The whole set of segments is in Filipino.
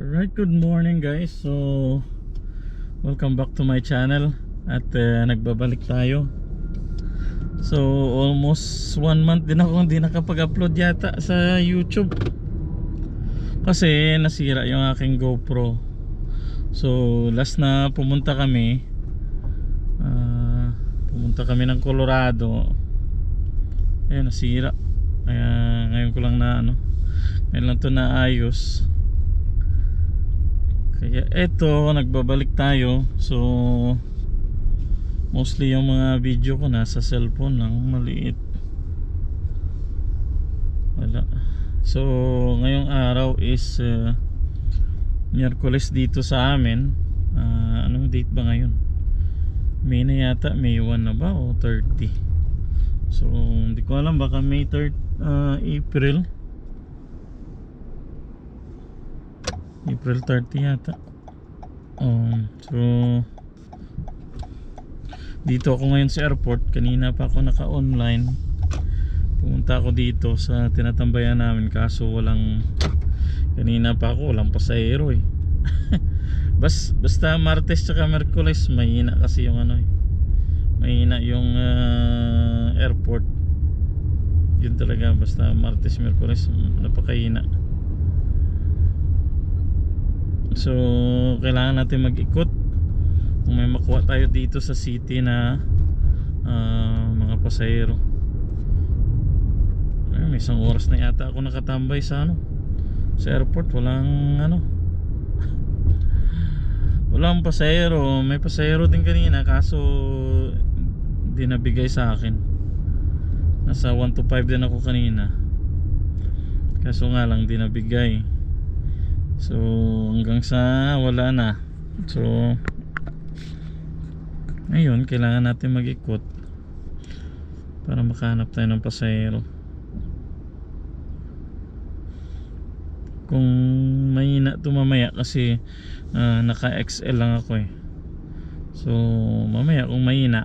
Alright, good morning guys. So welcome back to my channel. At nagbabalik tayo. So almost 1 month din ako hindi nakapag-upload yata sa YouTube, kasi nasira yung aking GoPro. So last na pumunta kami ng Colorado, nasira. Kaya ngayon ko lang ngayon lang to naayos. Kaya eto, nagbabalik tayo. So mostly yung mga video ko nasa cellphone lang, maliit. Wala. So ngayong araw is Miyerkules dito sa amin. Anong date ba ngayon? May na yata, May 1 na ba o 30? So hindi ko alam, baka May 3rd, April 30 yata. So dito ako ngayon sa airport. Kanina pa ako naka-online. Pumunta ako dito sa tinatambayan namin, kaso kanina pa ako walang pasahero eh. Basta Martes tsaka Miyerkules mahina kasi yung mahina yung airport. Yun talaga, basta Martes Miyerkules napakahina. So kailangan natin mag-ikot kung may makuha tayo dito sa city na mga pasahero. May 1 oras na yata ako nakatambay sa airport. Walang pasahero. May pasahero din kanina, kaso di nabigay sa akin. Nasa 1 to 5 din ako kanina, kaso nga lang di nabigay. So hanggang sa wala na. So ngayon kailangan natin mag-ikot para makahanap tayo ng pasahero. Kung mahina to mamaya, kasi naka XL lang ako eh. So mamaya kung mahina,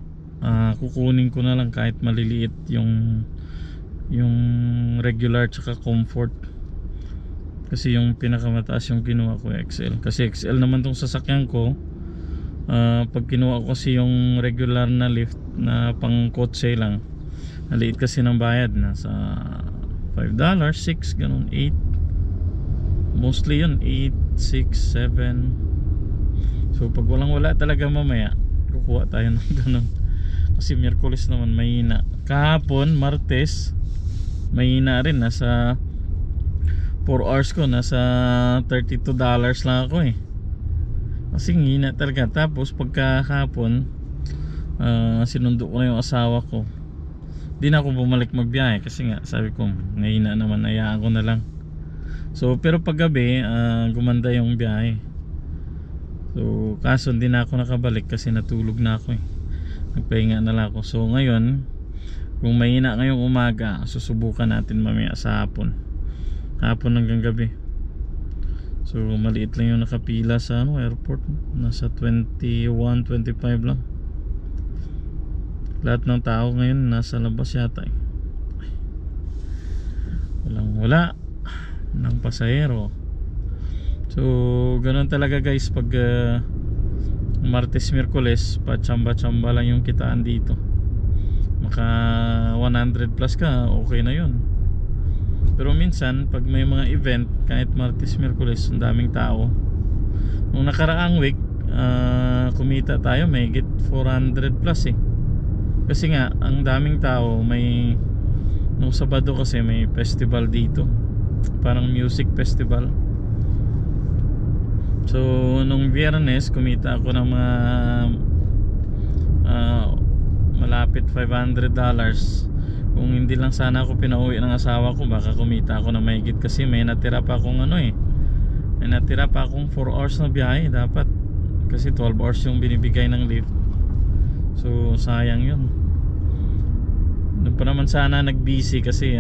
kukunin ko na lang kahit maliliit yung regular tsaka comfort. Kasi yung pinakamataas yung kinuha ko XL, kasi XL naman tong sasakyan ko. Pag kinuha ko kasi yung regular na lift na pang kotse lang, maliit kasi ng bayad, nasa $5, 6, ganun, 8, mostly yun, 8, 6, 7. So pag wala talaga mamaya, kukuha tayo ng ganun, kasi Miyerkules naman mahina. Kahapon Martes mahina rin, nasa 4 hours ko nasa $32 lang ako eh, kasi hina talaga. Tapos pagkahapon sinundo ko na yung asawa ko. Di na ako bumalik magbiyahe kasi nga sabi ko ngahina naman, hayaan ko na lang. So pero paggabi gumanda yung biyahe. So kaso hindi na ako nakabalik kasi natulog na ako eh, nagpahinga na lang ako. So ngayon, kung mahina ngayong umaga, susubukan natin mamaya sa hapon hanggang gabi. So maliit lang yung nakapila sa airport, nasa 21, 25 lang. Lahat ng tao ngayon nasa labas yata eh. Wala ng pasahero. So ganun talaga guys, pag Martes Miyerkules, pachamba-chamba lang yung kitaan dito. Maka 100 plus ka, okay na yun. Pero minsan pag may mga event, kahit Martes Miyerkules, ang daming tao. Nung nakaraang week, kumita tayo may higit 400 plus eh. Kasi nga ang daming tao. Nung Sabado kasi may festival dito, parang music festival. So nung Biyernes kumita ako ng mga malapit $500. Kung hindi lang sana ako pinauwi ng asawa ko, baka kumita ako na mahigit, kasi may natira pa akong may natira pa akong 4 hours na biyahe dapat, kasi 12 hours yung binibigay ng lift. So sayang yun. Doon pa naman sana nag-busy kasi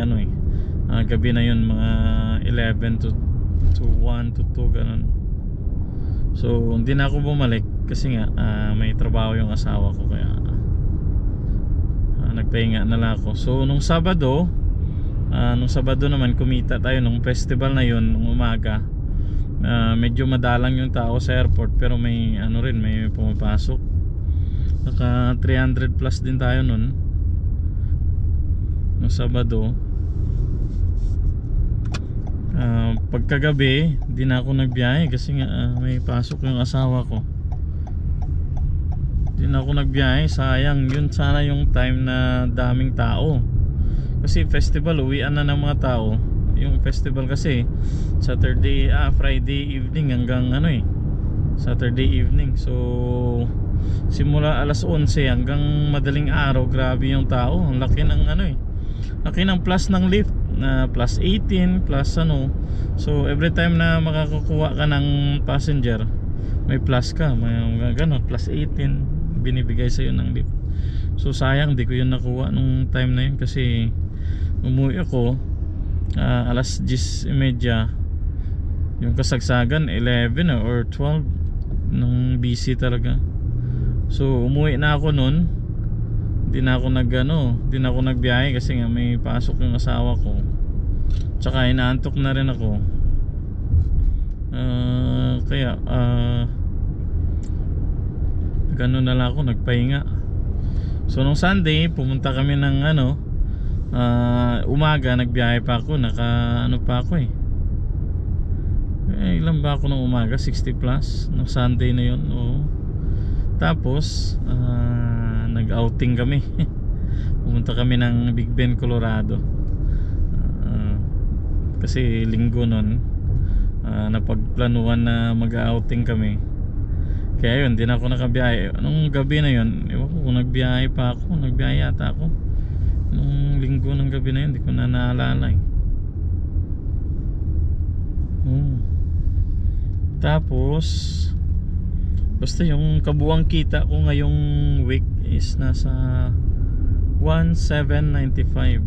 gabi na yun, mga 11 to 1 to 2 ganun. So hindi na ako bumalik kasi nga may trabaho yung asawa ko, kaya nagpahinga na lang ako. So nung Sabado naman kumita tayo nung festival na yun, nung umaga medyo madalang yung tao sa airport, pero may ano rin, may pumapasok. Naka 300 plus din tayo nun no Sabado. Pagkagabi di na ako nagbiyahe kasi nga may pasok yung asawa ko. Di na ako nagbiyahe, sayang. Yun sana yung time na daming tao, kasi festival, uwian na ng mga tao. Yung festival kasi Friday evening hanggang Saturday evening. So simula alas 11 hanggang madaling araw, grabe yung tao. Ang laki ng laki ng plus ng lift na plus 18 plus So every time na makakakuha ka ng passenger, may plus ka, may ganun, plus 18 binibigay sa'yo ng lift. So sayang, di ko yun nakuha nung time na yun kasi umuwi ako alas 10:30. Yung kasagsagan 11 or 12 nung busy talaga. So umuwi na ako nun. Di na ako nagbiyahe kasi nga may pasok yung asawa ko. Tsaka inaantok na rin ako. Kaya gano'n na lang ako, nagpahinga. So nung Sunday pumunta kami ng umaga, nagbiyahe pa ako, ilan ba ako nung umaga, 60 plus nung Sunday na yun. Tapos nag-outing kami. Pumunta kami ng Big Bend, Colorado. Kasi linggo nun napagplanuhan na mag-outing kami. Kaya yun, di na ako nakabiyahe. Nung gabi na yun, ewan ko kung nagbiyahe yata ako nung linggo ng gabi na yun, di ko na naalala Tapos basta yung kabuang kita ko ngayong week is nasa 1,795.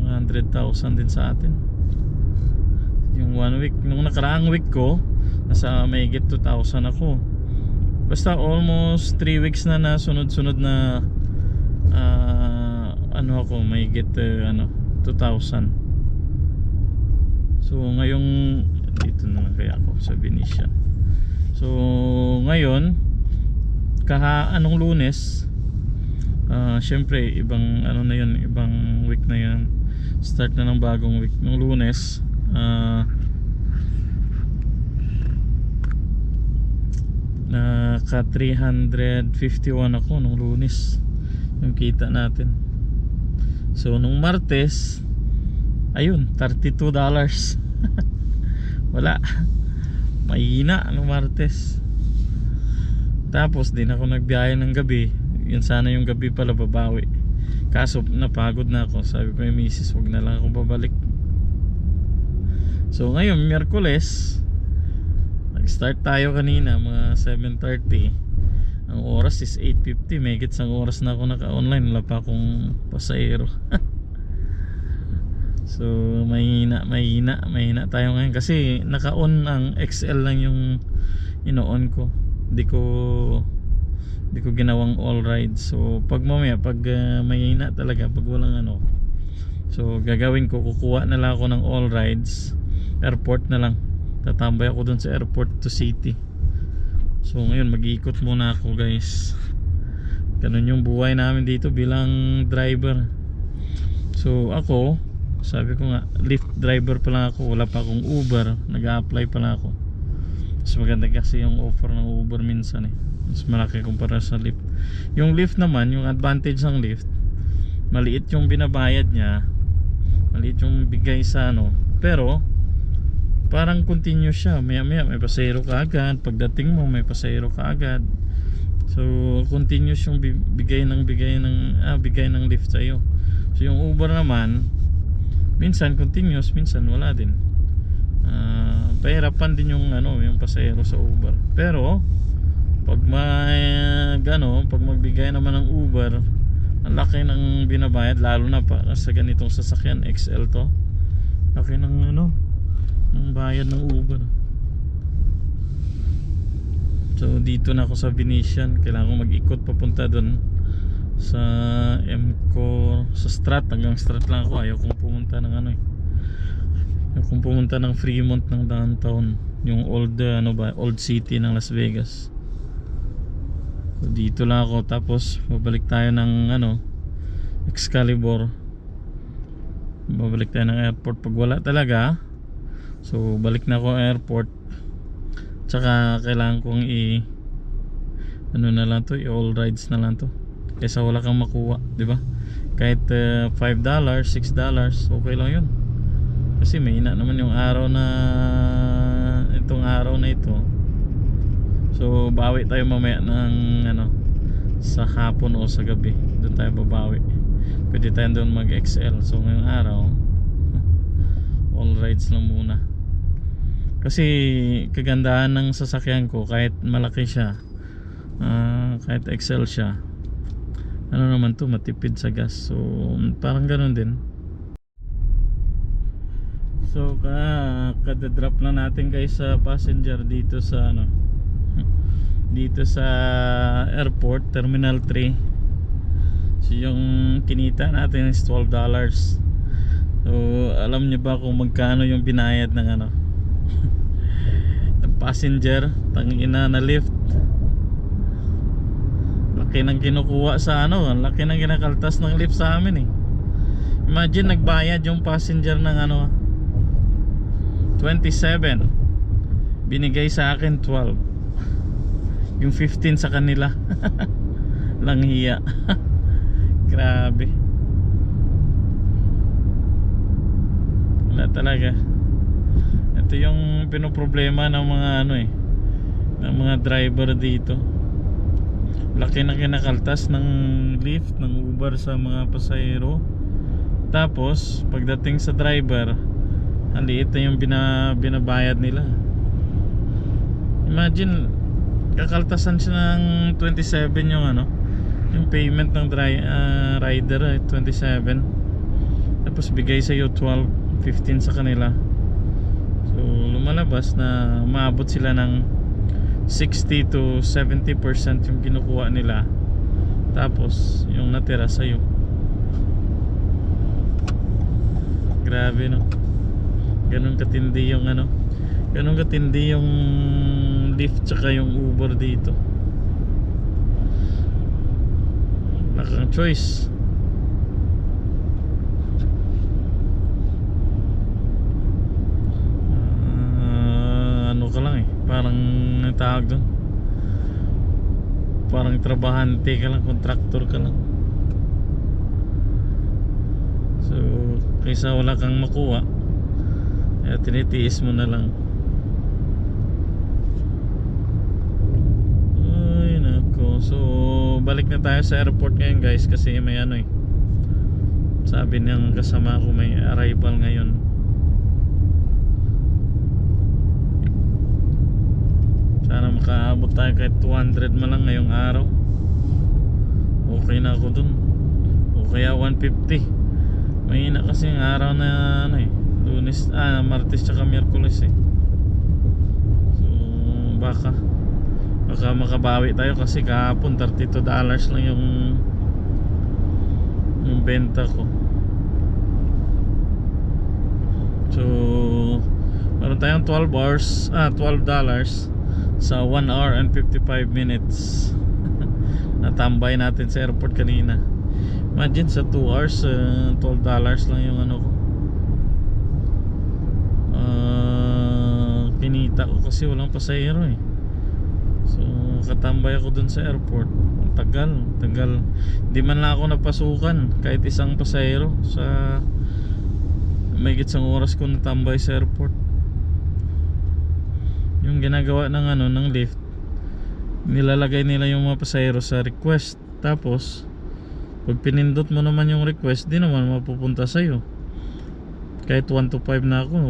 100,000 din sa atin yung 1 week. Nung nakaraang week ko nasa mahigit 2,000 ako. Basta almost 3 weeks na sunod-sunod na ako mahigit 2,000. So ngayong dito na kaya ako sa Venetian. So ngayon anong Lunes, syempre ibang na yun, ibang week na yun, start na ng bagong week. Nung Lunes naka 351 ako nung Lunes yung kita natin. So nung Martes ayun, $32. Wala, mahina nung Martes. Tapos din ako nagbiyahe ng gabi. Yun sana yung gabi pala babawi, kaso napagod na ako. Sabi ko yung misis, wag na lang ako babalik. So ngayon Miyerkules, nag-start tayo kanina mga 7:30. Ang oras is 8:50. May higit isang oras na ako naka-online, wala pa akong pasahero. So mahina tayo ngayon kasi naka-on ang XL lang yung ino-on ko. Di ko ginawang all rides. So pag mamaya, pag mahina talaga, pag walang so gagawin ko, kukuha na lang ako ng all rides, airport na lang, tatambay ako dun sa airport to city. So ngayon mag-iikot muna ako guys. Ganun yung buhay namin dito bilang driver. So ako, sabi ko nga, Lyft driver pa lang ako, wala pa akong Uber, nag-a-apply pa lang ako. Mas maganda kasi yung offer ng Uber minsan mas malaki kumpara sa Lyft. Yung Lyft naman, yung advantage ng Lyft, maliit yung binabayad niya, maliit yung bigay sa pero parang continuous siya. Maya may pasahero ka agad, pagdating mo may pasahero ka agad. So continuous yung bigay ng Lyft sa'yo. So yung Uber naman, minsan continuous, minsan wala din. Pahirapan din yung pasahero sa Uber. Pero pag pag magbigay naman ng Uber, ang laki ng binabayad, lalo na pa sa ganitong sasakyan XL to. Laki ng ng bayad ng Uber. So dito na ako sa Venetian, kailangan ko mag-ikot papunta doon sa MCOR, sa Strat, hanggang Strat lang ako. Ayaw kong pumunta ng ayaw kong pumunta ng Fremont, ng downtown. yung old old city ng Las Vegas. So, dito lang ako, tapos babalik tayo ng Excalibur. Babalik tayo ng airport pag wala talaga. So balik na ako airport. Tsaka kailangan kong na lang to, all rides na lang to. Kaysa wala kang makuha, di ba? Kahit $5, $6, okay lang yun. Kasi may ina naman yung araw na itong araw na ito. So bawi tayo mamaya ng sa hapon o sa gabi. Doon tayo babawi. Pwede tayo doon mag-XL. So ngayong araw all rides lang muna. Kasi kagandahan ng sasakyan ko, kahit malaki siya, kahit XL siya, naman to, matipid sa gas. So parang ganun din. So kada-drop na natin guys sa passenger dito sa dito sa airport, Terminal 3. So yung kinita natin is $12. So alam niyo ba kung magkano yung binayad ng ng passenger, tangina na lift? Laki ng kinukuha sa laki ng kinakaltas ng lift sa amin eh. Imagine nagbayad yung passenger ng 27, binigay sa akin 12, yung 15 sa kanila. Lang hiya. Grabe. Wala talaga. Ito yung pinoproblema ng mga ng mga driver dito. Laki na kinakaltas ng lift, ng Uber sa mga pasahero. Tapos pagdating sa driver, ang liit na yung binabayad nila. Imagine kakaltasan siya ng 27 yung yung payment ng rider 27, tapos bigay sa iyo 12, 15 sa kanila. So lumalabas na maabot sila ng 60 to 70% yung kinukuha nila, tapos yung natira sa iyo. Grabe no. Ganun katindi yung ganun katindi yung Lyft tsaka yung Uber dito. Wala kang choice. Ka lang parang tawag doon, parang trabahante ka lang, contractor ka lang. So kaysa wala kang makuha, tinitiis mo na lang. Ay nako. So balik na tayo sa airport ngayon guys, kasi may sabi niyang kasama ko may arrival ngayon. Sana makaabot tayo kahit 200 man lang ngayong araw. Okay na ako dun. O kaya 150. Mahina kasi ang araw na Lunes, Martes tsaka Miyerkules eh. So baka makabawi tayo, kasi kahapon $32 lang yung benta ko. So meron tayong $12 sa 1 hour and 55 minutes. Natambay natin sa airport kanina. Imagine sa 2 hours $12 lang yung ko, kinita ko, kasi walang pasahero eh. So katambay ako dun sa airport. Tagal hindi man lang ako napasukan kahit isang pasahero sa may isang oras ko natambay sa airport. Yung ginagawa ng lift, nilalagay nila yung mga pasahero sa request, tapos pag pinindot mo naman yung request, di naman mapupunta sa'yo. Kahit 1 to 5 na ako,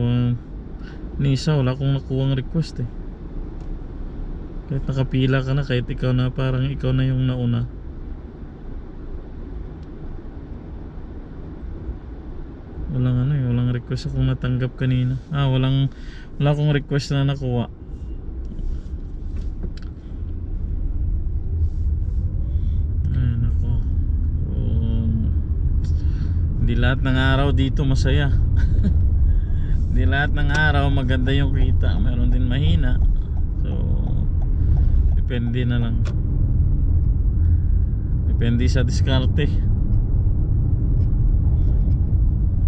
ni isa wala akong nakuhang request eh. Kahit nakapila ka na, kahit ikaw na, parang ikaw na yung nauna. Walang request akong natanggap kanina. Wala akong request na nakuha. Hindi lahat ng araw dito masaya. Hindi lahat ng araw maganda yung kita, meron din mahina. So depende na lang, depende sa diskarte.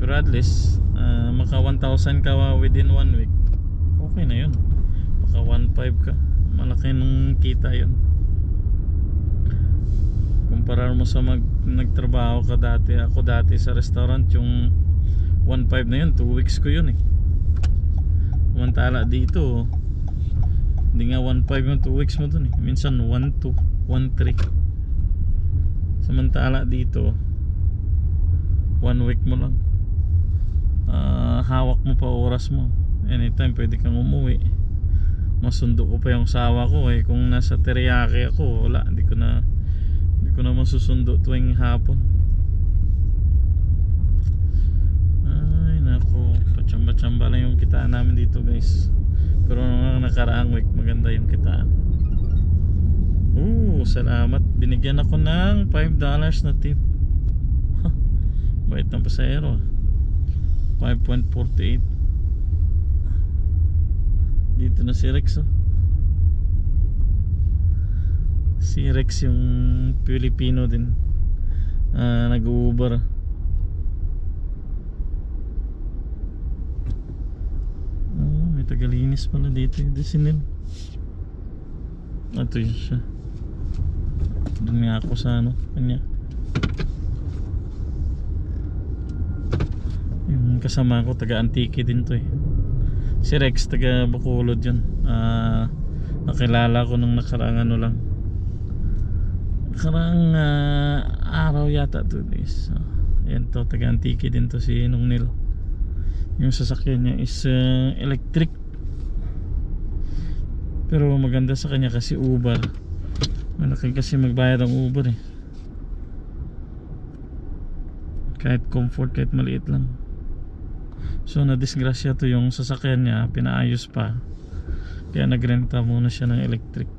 Pero at least maka 1,000 ka within 1 week, okay na yun. Maka 1,500 ka, malaki ng kita yun. Kumpara mo sa nagtrabaho ka dati. Ako dati sa restaurant, yung 1,500 na yun, 2 weeks ko yun eh. Samantala dito, hindi nga 1,500 yung 2 weeks mo dun eh. Minsan 1,200, 1,300. Samantala dito 1 week mo lang. Hawak mo pa oras mo, anytime pwede kang umuwi. Masundo ko pa yung sawa ko eh. Kung nasa teriyaki ako, wala, hindi ko na masusundo tuwing hapon. Ay nako, pachamba-chamba lang yung kitaan namin dito guys. Pero nung nakaraang week maganda yung kitaan. Salamat, binigyan ako ng $5 na tip. Bait ng pasahero. 5.48. Dito na si Rex oh. Si Rex yung Pilipino din, nag-Uber. May tagalinis pala dito yung Desinil. Ito yun siya. Doon nga ako sa kanya. Yung kasama ko taga Antique din to eh. Si Rex taga Bacolod yun. Nakilala ko nung nakaraang lang, nakaraang araw yata, 2 days. Yan to, taga Antique din to si Nung Nil. Yung sasakyan niya is electric, pero maganda sa kanya kasi Uber. Malaki kasi magbayad ang Uber eh. Kahit comfort, kahit maliit lang. So nadisgrasya to yung sasakyan niya, pinaayos pa, kaya nagrenta muna siya ng electric.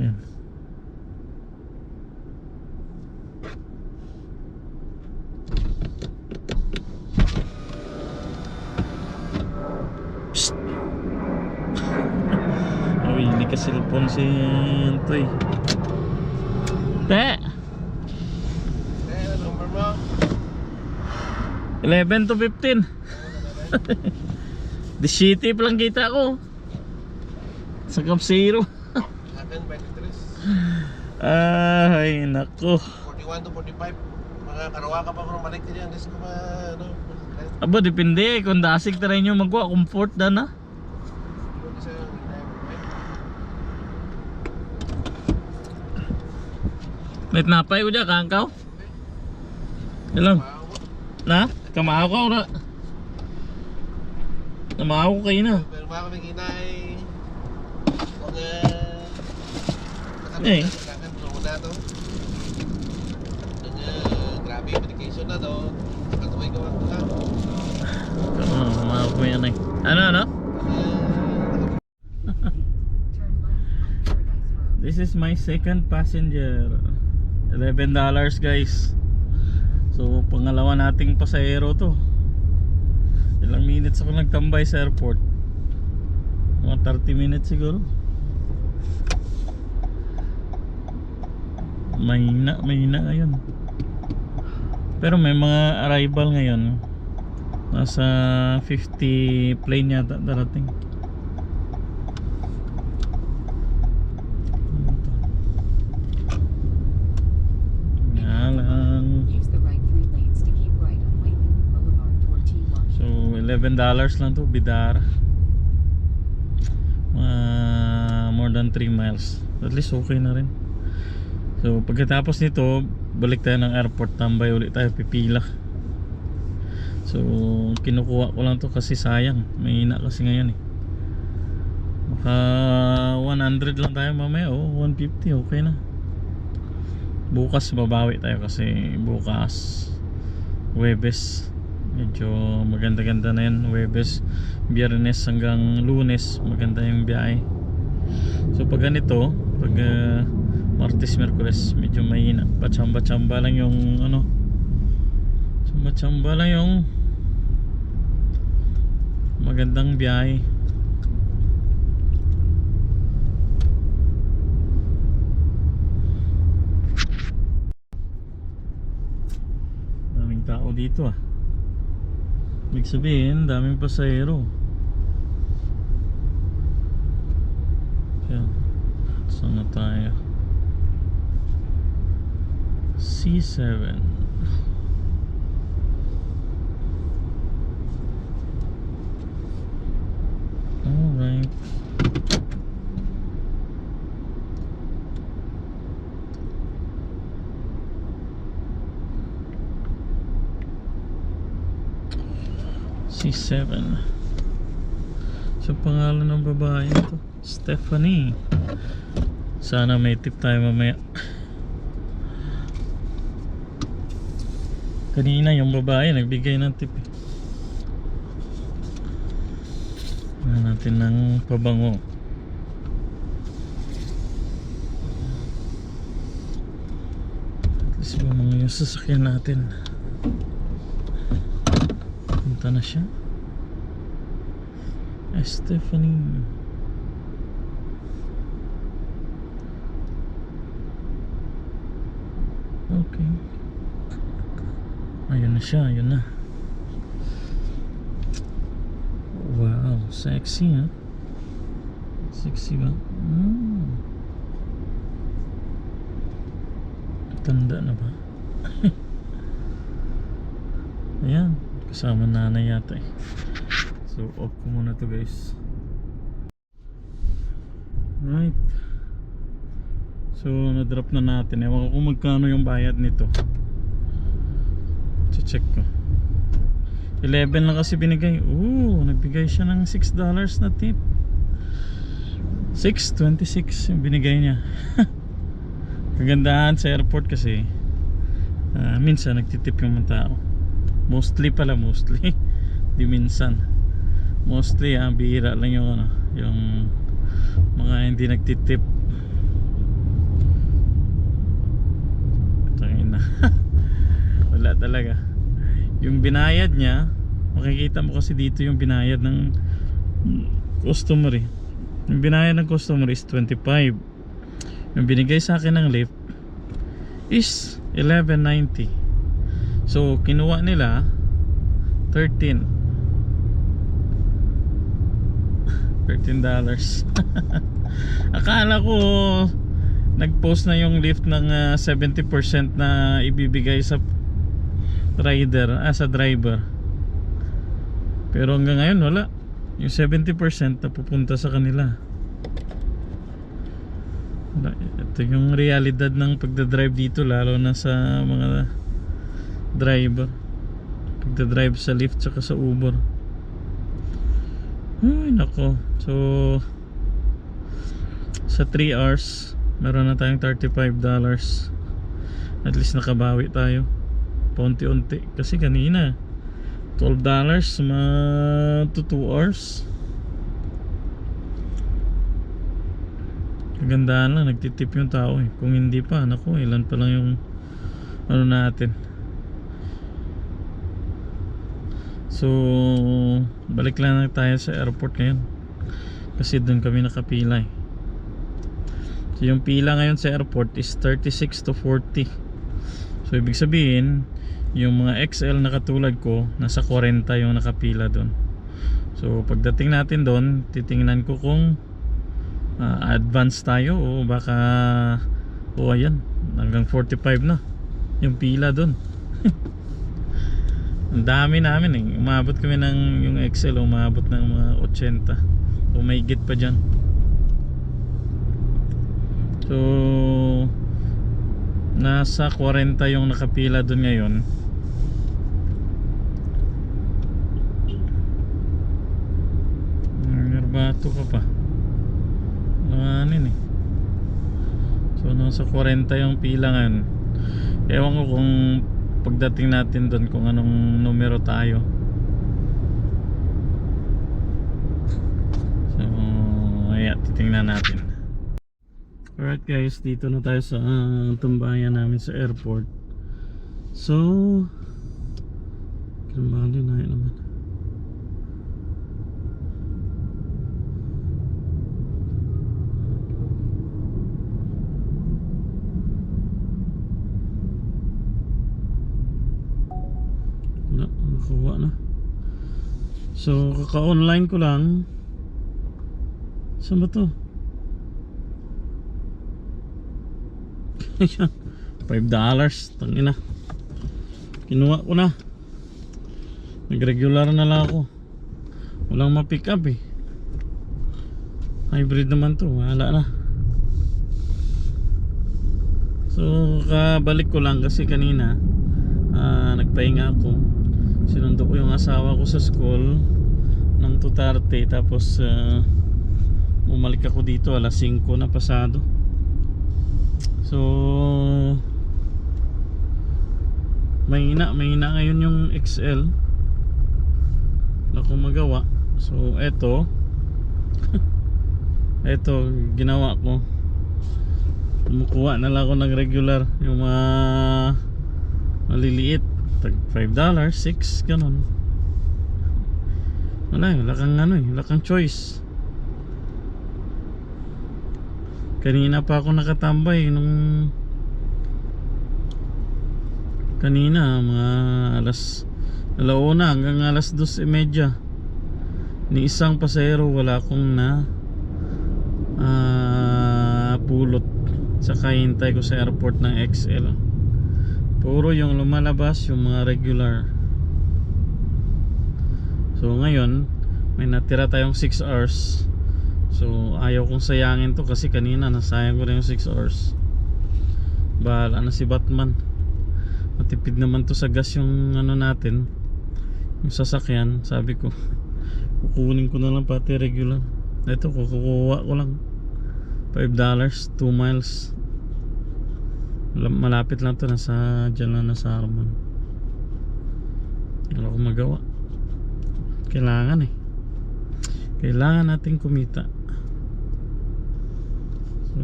Ayan. Psst. Nawili ka cellphone si Toy. Te! 11 to 15. The city pa lang kita ko sa Camp Zero. Akin 23. Ay nako, 41 to 45. Mga karawa ka pa kung balik din yan. Disco ba aba depende kung dasig taray nyo magwa comfort da na. May napay ko dyan kangkaw. Ilang na? Kamahaw ka ora. Namahaw ko kayo na. Pero mga kami kinay. Eh. Muna to. Grabe yung medication na to. Katuloy ko lang ka. Kamahaw ko yan eh. Ano? This is my second passenger. $11 guys. So pangalawa nating pasahero to. Ilang minutes ako nagtambay sa airport, mga 30 minutes siguro. Mahina ngayon. Pero may mga arrival ngayon. Nasa 50 plane yata darating. $11 lang to, Bidara. More than 3 miles. At least okay na rin. So pagkatapos nito, balik tayo ng airport, tambay ulit tayo, pipila. So kinukuha ko lang to kasi sayang, mahina kasi ngayon eh. Baka 100 lang tayo mamaya, 150 okay na. Bukas babawi tayo kasi bukas Huwebes. Medyo maganda-ganda na yan. Huwebes, Biyernes hanggang Lunes maganda yung biyahe. So pag ganito, pag Martes, Merkules medyo mahina, pachamba-chamba lang yung Tsamba-tsamba lang yung magandang biyahe. Daming tao dito ah. Ibig sabihin, daming pasahero. Yan. Saan na tayo? C7. Alright. C7. Sa pangalan ng babae ito, Stephanie. Sana may tip tayo mamaya. Kanina yung babae nagbigay ng tip eh. Ano natin ng pabango. At least mga yung sasakyan natin. Punta na siya. Stephanie. Okay. Ayun na siya, ayun na. Wow, sexy ha. Sexy ba? Tanda na ba? Ayan, kasama nanay yata eh. So off ko muna to guys. Right. So na-drop na natin. Ewan ko kung magkano yung bayad nito. Check ko. 11 lang kasi binigay. Nagbigay siya ng $6 na tip. 6.26 yung binigay niya. Kagandahan sa airport kasi minsan nagtitip yung mga tao. Mostly di minsan. Mostly bihira lang yung yung mga hindi nagtitip. Tangina. Wala talaga. Yung binayad niya, makikita mo kasi dito yung binayad ng customer eh. Yung binayad ng customer is 25. Yung binigay sa akin ng lift is 11.90. So kinuha nila 13 $13. Akala ko nag-post na yung lift ng 70% na ibibigay sa rider, sa driver. Pero hanggang ngayon wala. Yung 70% na pupunta sa kanila. Ito yung realidad ng pagdadrive dito, lalo na sa mga driver. Pagdadrive sa Lyft saka sa Uber. Ay nako. So sa 3 hours meron na tayong $35. At least nakabawi tayo paunti-unti. Kasi kanina $12 to 2 hours. Kagandahan lang, nagtitip yung tao eh. Kung hindi pa, naku, ilan pa lang yung ano natin. So balik lang tayo sa airport ngayon. Kasi doon kami nakapila eh. So yung pila ngayon sa airport is 36 to 40. So ibig sabihin yung mga XL na katulad ko, nasa 40 yung nakapila doon. So pagdating natin doon, titingnan ko kung advance tayo o baka ayan, hanggang 45 na yung pila doon. Ang dami namin eh. Umabot kami ng yung XL, umabot ng mga 80 o may higit pa dyan. So nasa 40 yung nakapila doon ngayon. Nerbato ka pa nanganin eh. So nasa 40 yung pila ngayon. Ewan ko kung pagdating natin doon kung anong numero tayo. So ayan, titingnan natin. Alright guys, dito na tayo sa tumbayan namin sa airport. So Kalmado na yun naman. Wala, makuha na. So, kaka-online ko lang. Saan ba to? $5. Tangina. Kinuha ko na. Nag-regular na lang ako. Walang ma-pick up eh. Hybrid naman to. Wala na. So, kabalik ko lang kasi kanina nagpahinga ako. Sinundo ko yung asawa ko sa school ng 2:30. Tapos bumalik ako dito alas 5 na pasado. So mahina ngayon yung XL. Wala akong magawa. So eto eto ginawa ko. Kumukuha na lang ako ng regular. Yung mga maliliit, tag $5, $6, ganun. Wala kang wala kang choice. Kanina pa ako nakatambay nung kanina mga alas 1:00 hanggang alas 2:30. Ni isang pasahero wala akong na pulot. Saka hintay ko sa airport ng XL. Puro yung lumalabas yung mga regular. So ngayon may natira tayong 6 hours. So ayaw kong sayangin to kasi kanina nasayang ko rin yung 6 hours. Bahala na si Batman. Matipid naman to sa gas yung natin, yung sasakyan. Sabi ko kukunin ko na lang pati regular. Ito kukuha ko lang $5, 2 miles. Malapit lang to, dyan lang nasa Harmon. Wala akong magawa. Kailangan natin kumita. So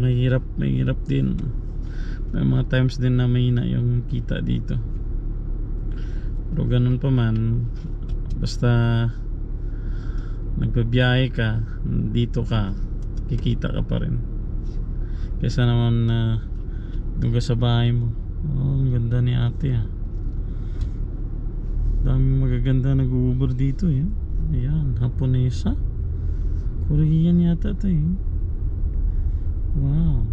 mahirap din. May mga times din na mahina yung kita dito. Pero ganun pa man, basta nagbabiyahe ka, dito ka, kikita ka pa rin. Kaysa naman doon ka sa bahay mo. Oh, ang ganda ni ate daming magaganda nag-Uber dito Ayan, Haponesa, Korean yata ito Wow.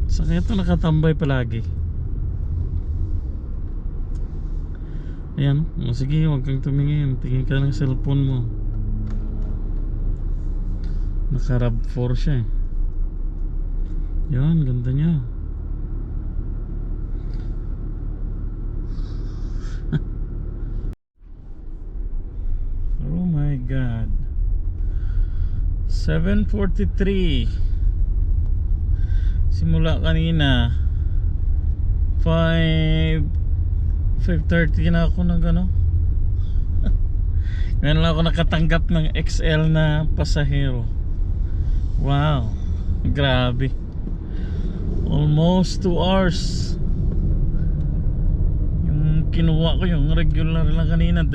Sa kaya ito nakatambay palagi. Ayan, sige, huwag kang tumingin. Tingin ka ng cellphone mo. Naka RAV4 siya Yan, ganda niya. Oh my God. 7:43. Simula kanina 5:30 na ako ng ngayon lang ako nakatanggap ng XL na pasahero. Wow, grabe. Almost 2 hours. Yung kinuha ko yung regular lang kanina, 2.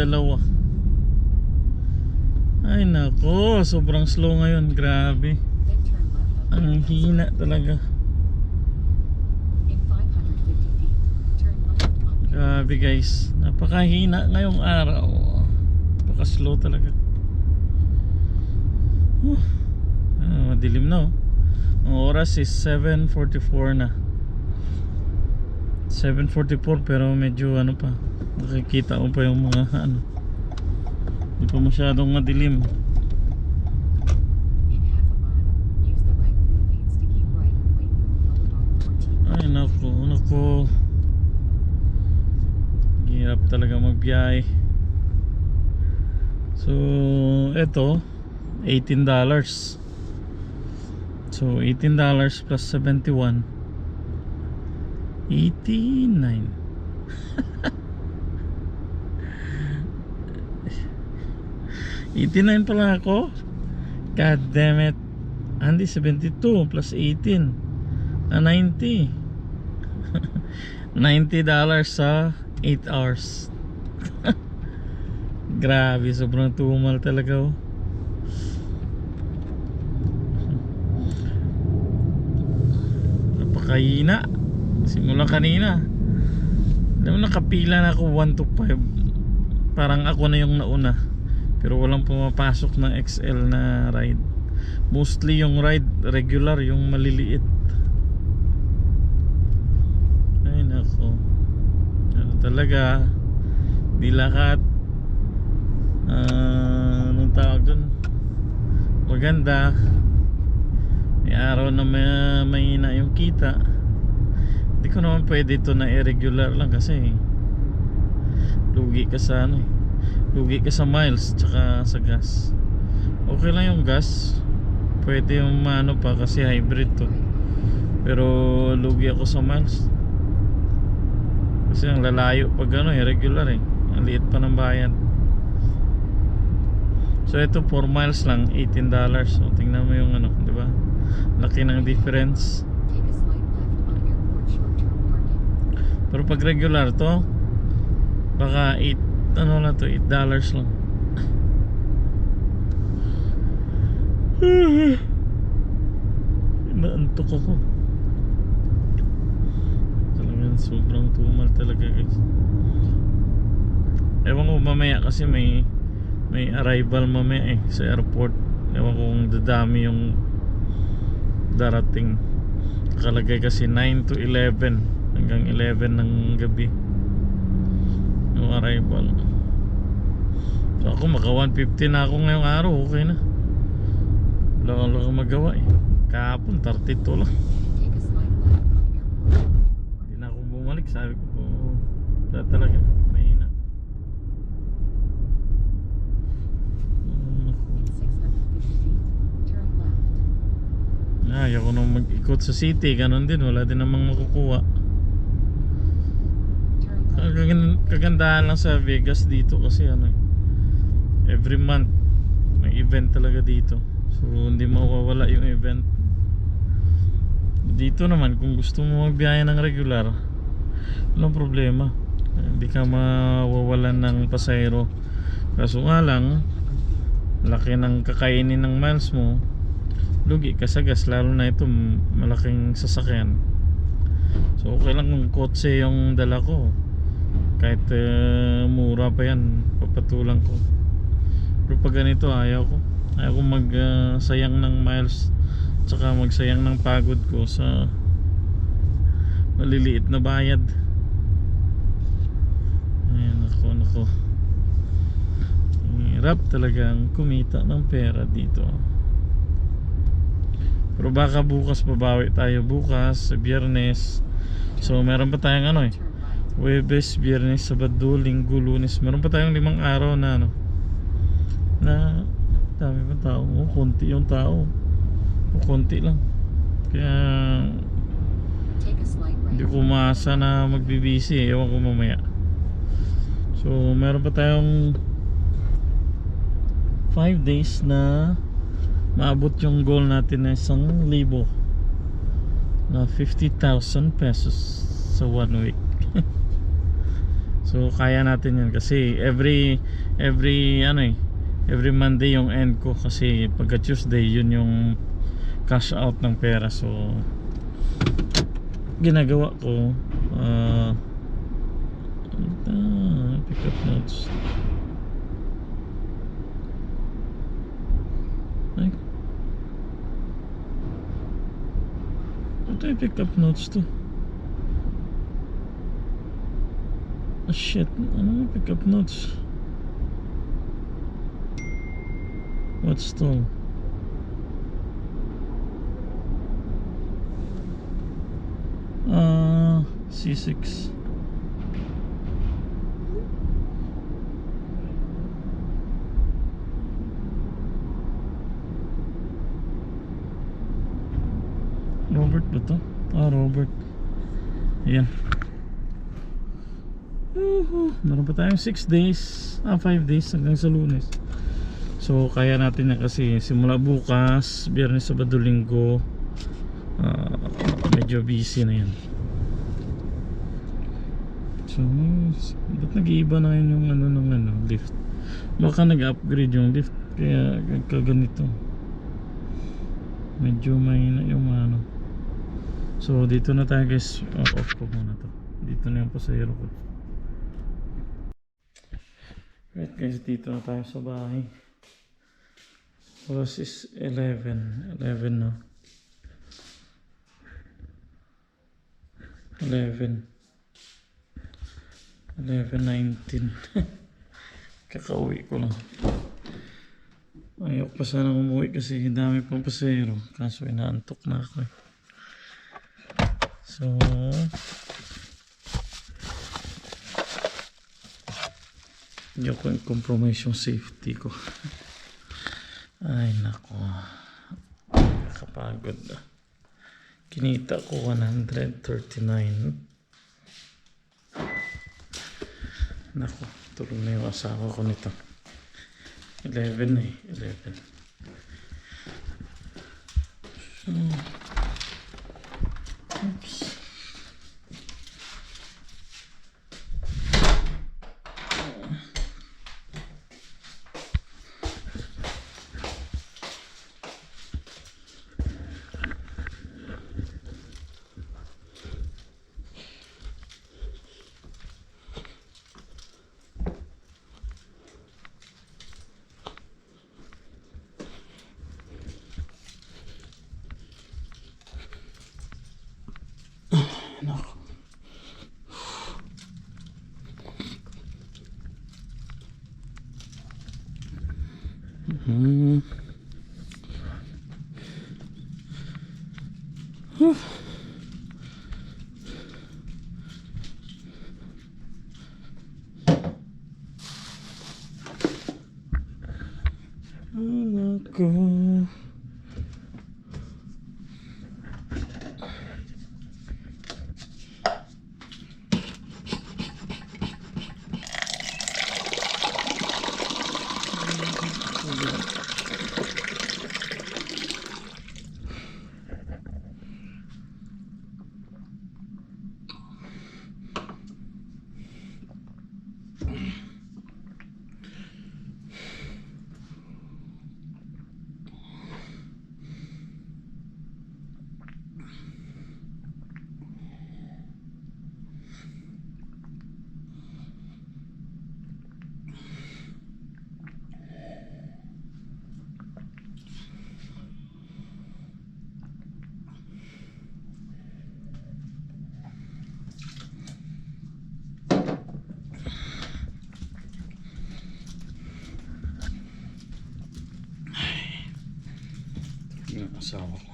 Ay nako, sobrang slow ngayon. Grabe. Ang hina talaga. Grabe guys, napakahina ngayong araw. Napaka-slow talaga. Madilim na Ang oras is 7:44 na. 7:44 pero medyo pa. Nakikita ko pa yung mga Hindi pa masyadong madilim. Ay naku. Hirap talaga magbiyahe. So eto $18. So $18 plus 71, 89. $89 pala ako. God damn it. Andy, 72 plus 18 90. $90 sa 8 hours. Grabe, sobrang tumal talaga oh. Napakahina simula kanina. Alam mo, nakapila na ako 1 to 5. Parang ako na yung nauna, pero walang pumapasok na XL na ride. Mostly yung ride regular, yung maliliit. Ay nako, ano talaga, di lahat anong tawag dun, maganda. May araw na mahina yung kita. Hindi ko naman pwede ito na irregular lang kasi lugi ka sa ano eh, lugi ka sa miles tsaka sa gas. Okay lang yung gas, pwede yung ano pa kasi hybrid to, pero lugi ako sa miles kasi ang lalayo pag ano irregular eh, ang liit pa ng bayan. So ito 4 miles lang, $18. So tingnan mo yung ano, di ba? Laki ng difference. Pero pag regular to, baka 8 ano na to, $8 lang. Naantok ako. Talagang sobrang tumal talaga guys. Ewan ko mamaya kasi may arrival mamaya eh sa airport. Ewan ko kung dadami yung darating. Nakalagay kasi 9 to 11 hanggang 11 ng gabi yung arrival. So ako maka 150 na ako ngayong araw, okay na. Wala akong magawa eh. Kahapon 32 lang. Hindi na ako bumalik, sabi ko po wala talaga, mahina. Ayaw ko nang mag-ikot sa city, ganun din, wala din namang makukuha. Kagandahan lang sa Vegas dito kasi ano, every month may event talaga dito. So hindi mawawala yung event. Dito naman kung gusto mo magbiyahe ng regular, walang problema. Hindi ka mawawalan ng pasahero. Kaso nga lang, laki ng kakainin ng miles mo, lugi ka sa gas, lalo na ito malaking sasakyan. So okay lang kung kotse yung dala ko, kahit mura pa yan, papatulang ko. Pero pag ganito ayaw ko magsayang ng miles, tsaka magsayang ng pagod ko sa maliliit na bayad. Ayan, nako hirap talagang kumita ng pera dito. Pero baka bukas babawi tayo, bukas sa Biyernes. So meron pa tayong ano eh, Huwebes, Biyernes, Sabado, Linggo, Lunes. Meron pa tayong 5 araw na ano, na dami pa tao. Konti yung tao, konti lang. Kaya hindi ko umasa na magbibisi, ewan ko mamaya. So meron pa tayong 5 days na maabot yung goal natin na 1,000 na 50,000 pesos sa 1 week. So kaya natin yan kasi every ano eh, every Monday yung end ko, kasi pagka Tuesday yun yung cash out ng pera. So ginagawa ko pick up notes. Ay, ito yung pick up notes to. Oh shit, ano yung pick up notes? What's to? C6. Robert ba to? Robert. Ayan. Meron pa tayong 6 days, 5 days hanggang sa Lunes. So kaya natin na kasi simula bukas, Biyernes, Sabado, Linggo, medyo busy na yan. So, ba't nag-iiba na yun yung ano ng ano, lift? Baka nag-upgrade yung lift kaya kaganito. Medyo mahina yung ano. So dito na tayo guys. Off ko muna to. Dito na yung pasahero ko. Right guys, dito na tayo sa bahay. Oras is 11 na. 11:19. Kakauwi ko lang. Ayok pa sana umuwi kasi dami pang pasahero. Kaso inaantok na ako eh. So hindi ako compromise yung safety ko. Ay nako, kapagod na. Kinita ko 139. Nako, tulong na yung asawa ko nito. 11 eh, 11. So, oops. Nako. Nako. Yung asawa ko.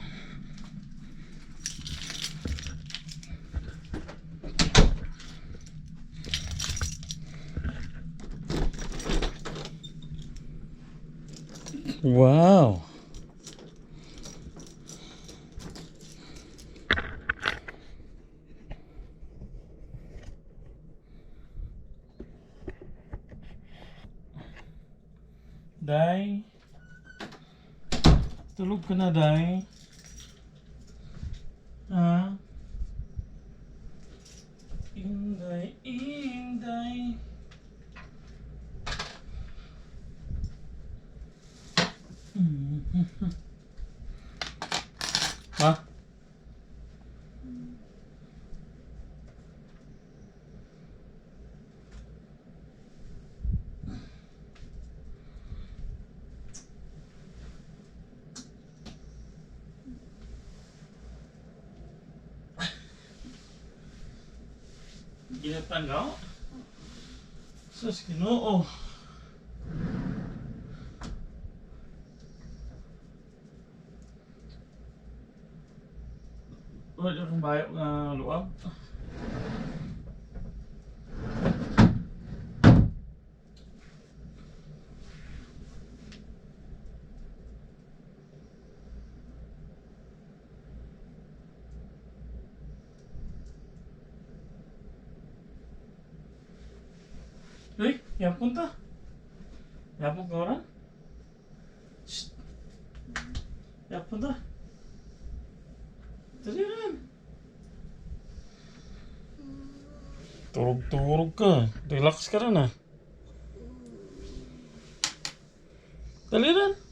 Wow. Day. Tulog ka na, Day. Ha? Inday, Inday. Ha? Ginatanggaw? Sus, Ginoo. Wala akong bayok na luwag. Uy, yapon ta. Yapon ka orang? Shh. Yapon ta. Taliran. Turog-turog ka. Relax ka rin ah. Dali rin.